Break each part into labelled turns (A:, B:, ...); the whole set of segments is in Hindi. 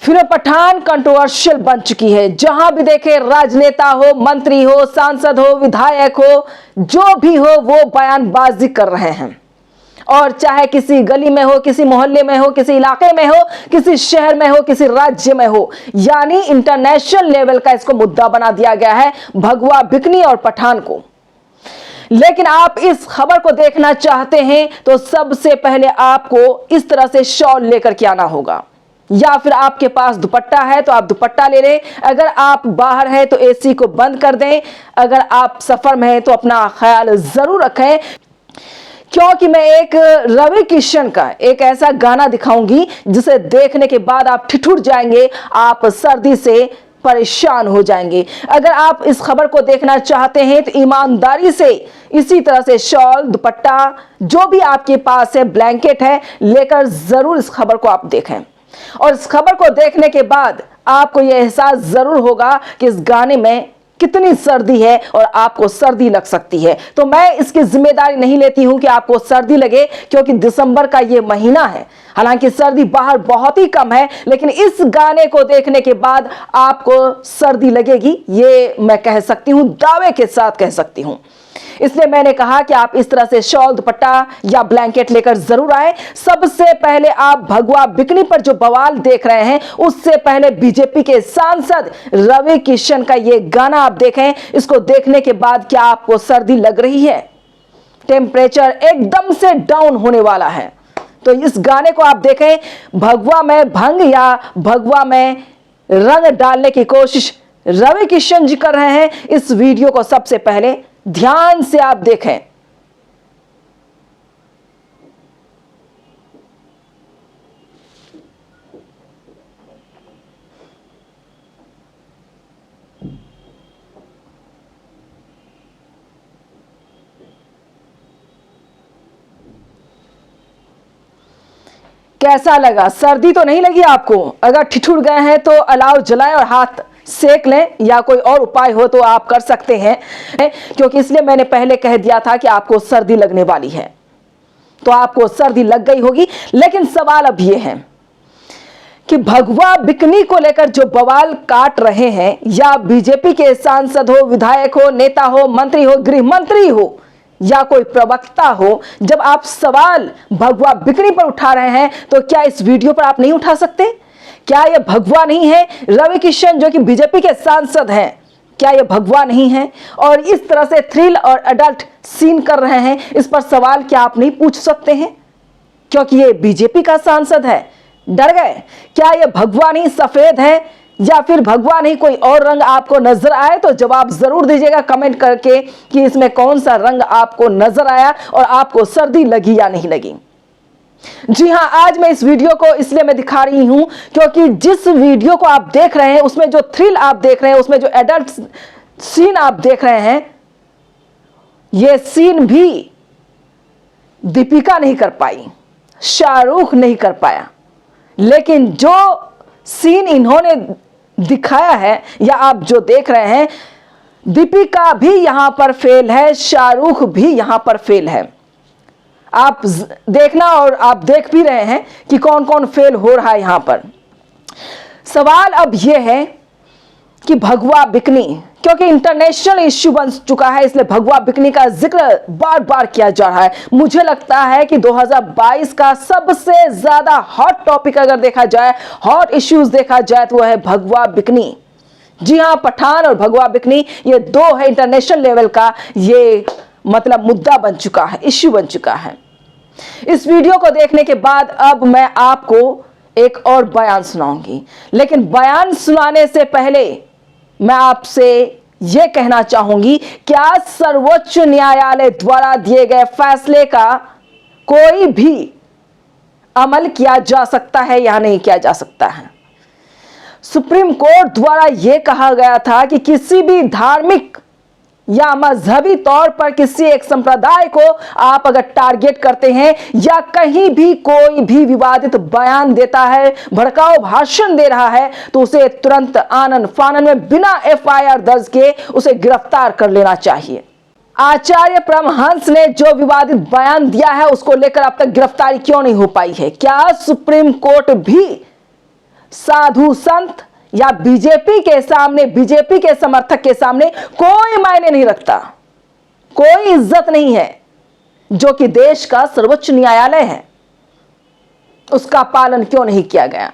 A: फिल्म पठान कंट्रोवर्शियल बन चुकी है। जहां भी देखे राजनेता हो, मंत्री हो, सांसद हो, विधायक हो, जो भी हो वो बयानबाजी कर रहे हैं। और चाहे किसी गली में हो, किसी मोहल्ले में हो, किसी इलाके में हो, किसी शहर में हो, किसी राज्य में हो, यानी इंटरनेशनल लेवल का इसको मुद्दा बना दिया गया है भगवा बिकनी और पठान को। लेकिन आप इस खबर को देखना चाहते हैं तो सबसे पहले आपको इस तरह से शॉल लेकर के आना होगा, या फिर आपके पास दुपट्टा है तो आप दुपट्टा ले लें। अगर आप बाहर हैं तो एसी को बंद कर दें। अगर आप सफर में हैं तो अपना ख्याल जरूर रखें, क्योंकि मैं एक रवि किशन का एक ऐसा गाना दिखाऊंगी जिसे देखने के बाद आप ठिठुर जाएंगे, आप सर्दी से परेशान हो जाएंगे। अगर आप इस खबर को देखना चाहते हैं तो ईमानदारी से इसी तरह से शॉल, दुपट्टा, जो भी आपके पास है, ब्लैंकेट है, लेकर जरूर इस खबर को आप देखें। और इस खबर को देखने के बाद आपको यह एहसास जरूर होगा कि इस गाने में कितनी सर्दी है और आपको सर्दी लग सकती है। तो मैं इसकी जिम्मेदारी नहीं लेती हूं कि आपको सर्दी लगे, क्योंकि दिसंबर का ये महीना है। हालांकि सर्दी बाहर बहुत ही कम है, लेकिन इस गाने को देखने के बाद आपको सर्दी लगेगी, ये मैं कह सकती हूं, दावे के साथ कह सकती हूं। इसलिए मैंने कहा कि आप इस तरह से शॉल, दुपट्टा या ब्लैंकेट लेकर जरूर आए। सबसे पहले आप भगवा बिकनी पर जो बवाल देख रहे हैं, उससे पहले बीजेपी के सांसद रवि किशन का ये गाना आप देखें। इसको देखने के बाद क्या आपको सर्दी लग रही है? टेम्परेचर एकदम से डाउन होने वाला है। तो इस गाने को आप देखें। भगवा में भंग या भगवा में रंग डालने की कोशिश रवि किशन जी कर रहे हैं। इस वीडियो को सबसे पहले ध्यान से आप देखें। कैसा लगा? सर्दी तो नहीं लगी आपको? अगर ठिठुर गए हैं तो अलाव जलाएं और हाथ सेक लें, या कोई और उपाय हो तो आप कर सकते हैं, क्योंकि इसलिए मैंने पहले कह दिया था कि आपको सर्दी लगने वाली है। तो आपको सर्दी लग गई होगी। लेकिन सवाल अब यह है कि भगवा बिकनी को लेकर जो बवाल काट रहे हैं, या बीजेपी के सांसद हो, विधायक हो, नेता हो, मंत्री हो, गृह मंत्री हो, या कोई प्रवक्ता हो, जब आप सवाल भगवा बिकनी पर उठा रहे हैं तो क्या इस वीडियो पर आप नहीं उठा सकते? क्या यह भगवा नहीं है? रवि किशन जो कि बीजेपी के सांसद हैं, क्या यह भगवा नहीं है? और इस तरह से थ्रिल और एडल्ट सीन कर रहे हैं, इस पर सवाल क्या आप नहीं पूछ सकते हैं? क्योंकि ये बीजेपी का सांसद है। डर गए? क्या यह भगवा नहीं सफेद है, या फिर भगवा नहीं कोई और रंग आपको नजर आए? तो जवाब जरूर दीजिएगा कमेंट करके कि इसमें कौन सा रंग आपको नजर आया और आपको सर्दी लगी या नहीं लगी। जी हां, आज मैं इस वीडियो को इसलिए मैं दिखा रही हूं क्योंकि जिस वीडियो को आप देख रहे हैं, उसमें जो थ्रिल आप देख रहे हैं, उसमें जो एडल्ट सीन आप देख रहे हैं, यह सीन भी दीपिका नहीं कर पाई, शाहरुख नहीं कर पाया। लेकिन जो सीन इन्होंने दिखाया है या आप जो देख रहे हैं, दीपिका भी यहां पर फेल है, शाहरुख भी यहां पर फेल है। आप देखना, और आप देख भी रहे हैं कि कौन कौन फेल हो रहा है यहां पर। सवाल अब यह है कि भगवा बिकनी, क्योंकि इंटरनेशनल इश्यू बन चुका है, इसलिए भगवा बिकनी का जिक्र बार बार किया जा रहा है। मुझे लगता है कि 2022 का सबसे ज्यादा हॉट टॉपिक अगर देखा जाए, हॉट इश्यूज देखा जाए, तो वह है भगवा बिकनी। जी हां, पठान और भगवा बिकनी ये दो है इंटरनेशनल लेवल का, ये मतलब मुद्दा बन चुका है, इश्यू बन चुका है। इस वीडियो को देखने के बाद अब मैं आपको एक और बयान सुनाऊंगी, लेकिन बयान सुनाने से पहले मैं आपसे यह कहना चाहूंगी, क्या सर्वोच्च न्यायालय द्वारा दिए गए फैसले का कोई भी अमल किया जा सकता है या नहीं किया जा सकता है? सुप्रीम कोर्ट द्वारा यह कहा गया था कि किसी भी धार्मिक या मजहबी तौर पर किसी एक संप्रदाय को आप अगर टारगेट करते हैं, या कहीं भी कोई भी विवादित बयान देता है, भड़काऊ भाषण दे रहा है, तो उसे तुरंत आनन फानन में बिना एफआईआर दर्ज किए उसे गिरफ्तार कर लेना चाहिए। आचार्य परमहंस ने जो विवादित बयान दिया है, उसको लेकर अब तक गिरफ्तारी क्यों नहीं हो पाई है? क्या सुप्रीम कोर्ट भी साधु संत या बीजेपी के सामने, बीजेपी के समर्थक के सामने कोई मायने नहीं रखता, कोई इज्जत नहीं है। जो कि देश का सर्वोच्च न्यायालय है, उसका पालन क्यों नहीं किया गया?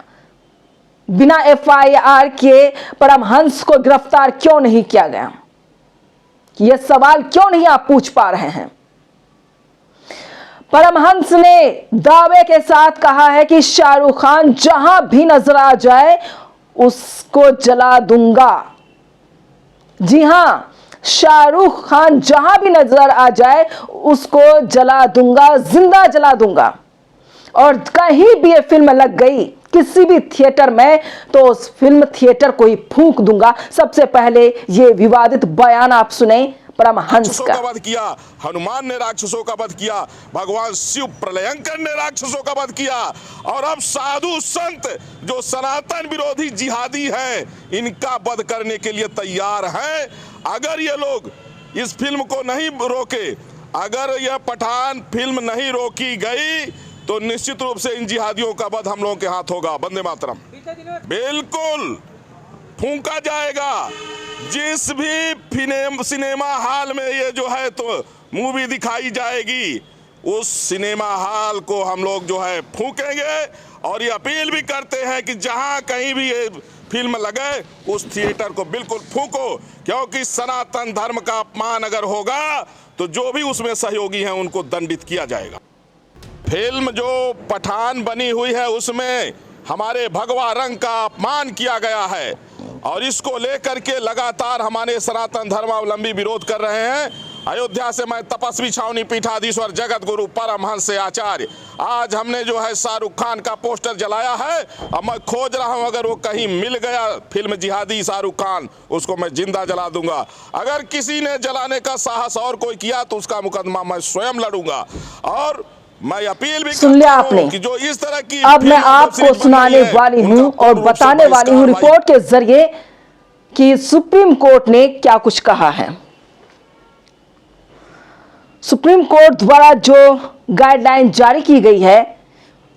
A: बिना एफआईआर के परमहंस को गिरफ्तार क्यों नहीं किया गया? यह सवाल क्यों नहीं आप पूछ पा रहे हैं? परमहंस ने दावे के साथ कहा है कि शाहरुख खान जहां भी नजर आ जाए उसको जला दूंगा। जी हां, शाहरुख खान जहां भी नजर आ जाए उसको जला दूंगा, जिंदा जला दूंगा। और कहीं भी ये फिल्म लग गई किसी भी थिएटर में तो उस फिल्म थिएटर को ही फूंक दूंगा। सबसे पहले ये विवादित बयान आप सुने परमहंस का।
B: वध किया, हनुमान ने राक्षसों का वध किया, भगवान शिव प्रलयंकर ने राक्षसों का वध किया, और अब साधु संत जो सनातन विरोधी जिहादी हैं इनका वध करने के लिए तैयार हैं। अगर ये लोग इस फिल्म को नहीं रोके, अगर यह पठान फिल्म नहीं रोकी गई तो निश्चित रूप से इन जिहादियों का वध हम लोगों के हाथ होगा। वंदे मातरम। बिल्कुल फूंका जाएगा। जिस भी सिनेमा हॉल में ये जो है तो मूवी दिखाई जाएगी उस सिनेमा हॉल को हम लोग जो है फूकेंगे। और ये अपील भी करते हैं कि जहां कहीं भी ये फिल्म लगे उस थिएटर को बिल्कुल फूको, क्योंकि सनातन धर्म का अपमान अगर होगा तो जो भी उसमें सहयोगी हैं उनको दंडित किया जाएगा। फिल्म जो पठान बनी हुई है उसमें हमारे भगवा रंग का अपमान किया गया है, और इसको लेकर के लगातार हमारे सनातन धर्मावलंबी विरोध कर रहे हैं। अयोध्या से मैं तपस्वी छावनी पीठाधीश्वर जगत गुरु परमहंस आचार्य, आज हमने जो है शाहरुख खान का पोस्टर जलाया है। अब मैं खोज रहा हूं, अगर वो कहीं मिल गया फिल्म जिहादी शाहरुख खान, उसको मैं जिंदा जला दूंगा। अगर किसी ने जलाने का साहस और कोई किया तो उसका मुकदमा मैं स्वयं लड़ूंगा। और मैं अपील भी
A: सुन लिया आपने
B: कि जो इस तरह की,
A: अब मैं आपको सुनाने वाली हूं और बताने वाली हूं रिपोर्ट के जरिए कि सुप्रीम कोर्ट ने क्या कुछ कहा है। सुप्रीम कोर्ट द्वारा जो गाइडलाइन जारी की गई है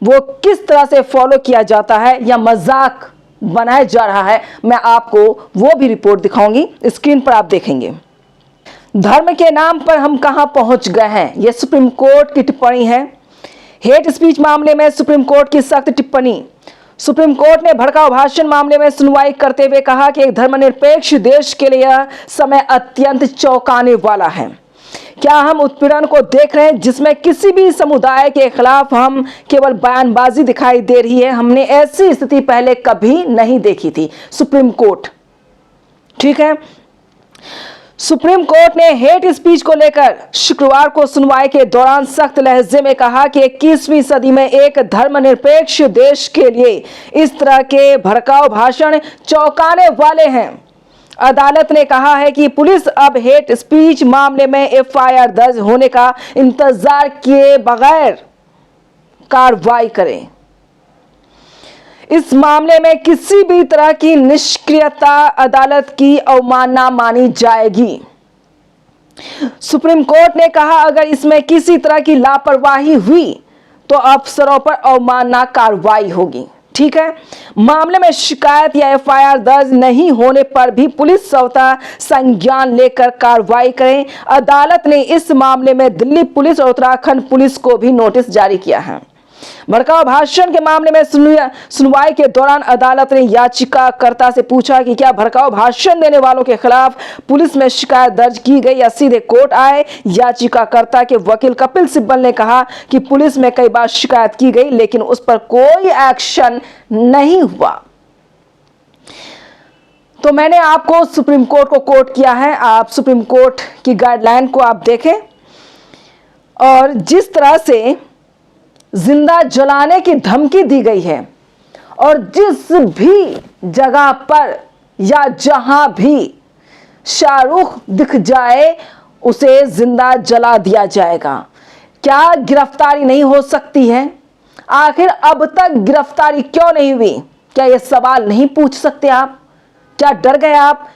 A: वो किस तरह से फॉलो किया जाता है या मजाक बनाया जा रहा है, मैं आपको वो भी रिपोर्ट दिखाऊंगी। स्क्रीन पर आप देखेंगे। धर्म के नाम पर हम कहां पहुंच गए हैं, यह सुप्रीम कोर्ट की टिप्पणी है। हेट स्पीच मामले में सुप्रीम कोर्ट की सख्त टिप्पणी। सुप्रीम कोर्ट ने भड़काऊ भाषण मामले में सुनवाई करते हुए कहा कि एक धर्मनिरपेक्ष देश के लिए यह समय अत्यंत चौंकाने वाला है। क्या हम उत्पीड़न को देख रहे हैं जिसमें किसी भी समुदाय के खिलाफ हम केवल बयानबाजी दिखाई दे रही है? हमने ऐसी स्थिति पहले कभी नहीं देखी थी। सुप्रीम कोर्ट, ठीक है। सुप्रीम कोर्ट ने हेट स्पीच को लेकर शुक्रवार को सुनवाई के दौरान सख्त लहजे में कहा कि 21वीं सदी में एक धर्मनिरपेक्ष देश के लिए इस तरह के भड़काऊ भाषण चौंकाने वाले हैं। अदालत ने कहा है कि पुलिस अब हेट स्पीच मामले में एफआईआर दर्ज होने का इंतजार किए बगैर कार्रवाई करे। इस मामले में किसी भी तरह की निष्क्रियता अदालत की अवमानना मानी जाएगी। सुप्रीम कोर्ट ने कहा अगर इसमें किसी तरह की लापरवाही हुई तो अफसरों पर अवमानना कार्रवाई होगी। ठीक है। मामले में शिकायत या एफआईआर दर्ज नहीं होने पर भी पुलिस स्वतः संज्ञान लेकर कार्रवाई करें। अदालत ने इस मामले में दिल्ली पुलिस और उत्तराखंड पुलिस को भी नोटिस जारी किया है। भड़काऊ भाषण के मामले में सुनवाई के दौरान अदालत ने याचिकाकर्ता से पूछा कि क्या भड़काऊ भाषण देने वालों के खिलाफ पुलिस में शिकायत दर्ज की गई या सीधे कोर्ट आए। याचिकाकर्ता के वकील कपिल सिब्बल ने कहा कि पुलिस में कई बार शिकायत की गई लेकिन उस पर कोई एक्शन नहीं हुआ। तो मैंने आपको सुप्रीम कोर्ट को कोट किया है, आप सुप्रीम कोर्ट की गाइडलाइन को आप देखें और जिस तरह से जिंदा जलाने की धमकी दी गई है और जिस भी जगह पर या जहां भी शाहरुख दिख जाए उसे जिंदा जला दिया जाएगा। क्या गिरफ्तारी नहीं हो सकती है? आखिर अब तक गिरफ्तारी क्यों नहीं हुई? क्या यह सवाल नहीं पूछ सकते आप? क्या डर गए आप?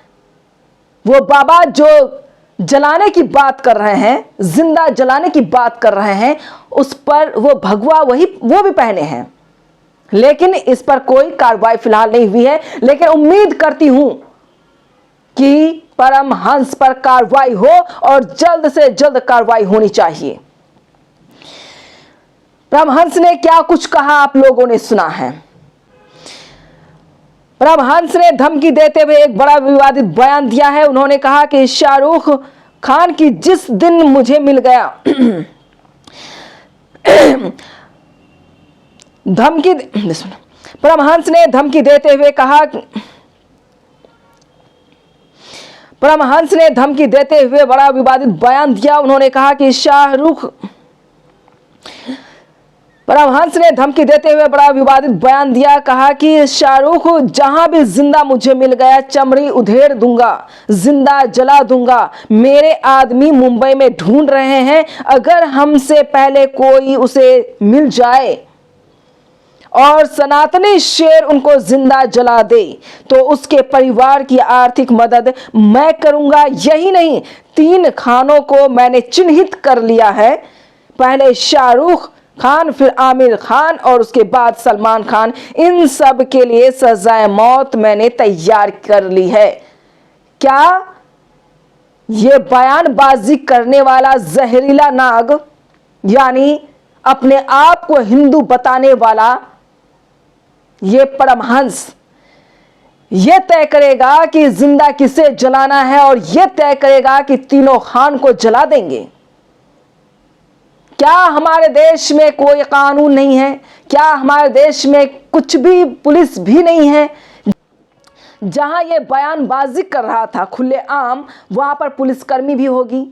A: वो बाबा जो जलाने की बात कर रहे हैं, जिंदा जलाने की बात कर रहे हैं, उस पर वो भगवा वो भी पहने हैं। लेकिन इस पर कोई कार्रवाई फिलहाल नहीं हुई है। लेकिन उम्मीद करती हूं कि परमहंस पर कार्रवाई हो और जल्द से जल्द कार्रवाई होनी चाहिए। परमहंस ने क्या कुछ कहा आप लोगों ने सुना है। परमहंस ने धमकी देते हुए एक बड़ा विवादित बयान दिया है। उन्होंने कहा कि शाहरुख खान की जिस दिन मुझे मिल गया परमहंस ने धमकी देते हुए कहा, परमहंस ने धमकी देते हुए बड़ा विवादित बयान दिया। उन्होंने कहा कि परमहंस ने धमकी देते हुए बड़ा विवादित बयान दिया, कहा कि शाहरुख जहां भी जिंदा मुझे मिल गया चमड़ी उधेड़ दूंगा, जिंदा जला दूंगा। मेरे आदमी मुंबई में ढूंढ रहे हैं, अगर हमसे पहले कोई उसे मिल जाए और सनातनी शेर उनको जिंदा जला दे तो उसके परिवार की आर्थिक मदद मैं करूंगा। यही नहीं, 3 खानों को मैंने चिन्हित कर लिया है, पहले शाहरुख खान, फिर आमिर खान और उसके बाद सलमान खान। इन सब के लिए सजाए मौत मैंने तैयार कर ली है। क्या ये बयानबाजी करने वाला जहरीला नाग, यानी अपने आप को हिंदू बताने वाला ये परमहंस, ये तय करेगा कि जिंदा किसे जलाना है और ये तय करेगा कि तीनों खान को जला देंगे? क्या हमारे देश में कोई कानून नहीं है? क्या हमारे देश में कुछ भी पुलिस भी नहीं है? जहां ये बयानबाजी कर रहा था खुलेआम, वहां पर पुलिसकर्मी भी होगी,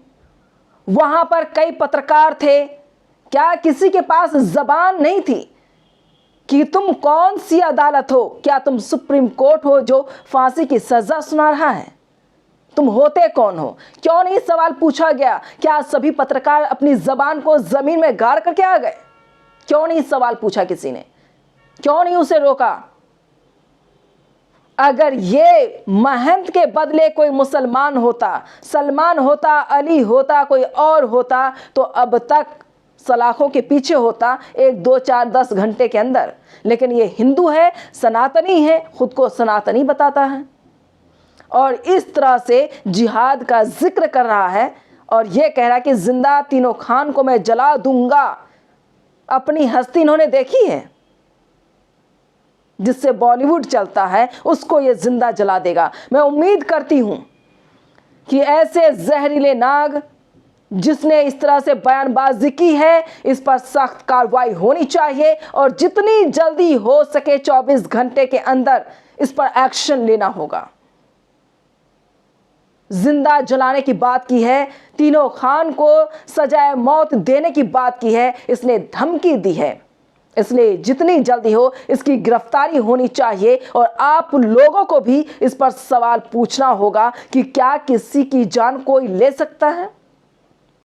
A: वहां पर कई पत्रकार थे। क्या किसी के पास जबान नहीं थी कि तुम कौन सी अदालत हो? क्या तुम सुप्रीम कोर्ट हो जो फांसी की सजा सुना रहा है? तुम होते कौन हो? क्यों नहीं सवाल पूछा गया? क्या सभी पत्रकार अपनी जबान को जमीन में गाड़ करके आ गए? क्यों नहीं सवाल पूछा किसी ने? क्यों नहीं उसे रोका? अगर ये महंत के बदले कोई मुसलमान होता, सलमान होता, अली होता, कोई और होता, तो अब तक सलाखों के पीछे होता 1, 2, 4, 10 घंटे के अंदर। लेकिन ये हिंदू है, सनातनी है, खुद को सनातनी बताता है और इस तरह से जिहाद का जिक्र कर रहा है और ये कह रहा है कि जिंदा तीनों खान को मैं जला दूंगा। अपनी हस्ती इन्होंने देखी है, जिससे बॉलीवुड चलता है, उसको ये जिंदा जला देगा। मैं उम्मीद करती हूं कि ऐसे जहरीले नाग जिसने इस तरह से बयानबाजी की है, इस पर सख्त कार्रवाई होनी चाहिए और जितनी जल्दी हो सके 24 घंटे के अंदर इस पर एक्शन लेना होगा। जिंदा जलाने की बात की है, तीनों खान को सजाए मौत देने की बात की है, इसने धमकी दी है। इसलिए जितनी जल्दी हो इसकी गिरफ्तारी होनी चाहिए और आप लोगों को भी इस पर सवाल पूछना होगा कि क्या किसी की जान कोई ले सकता है?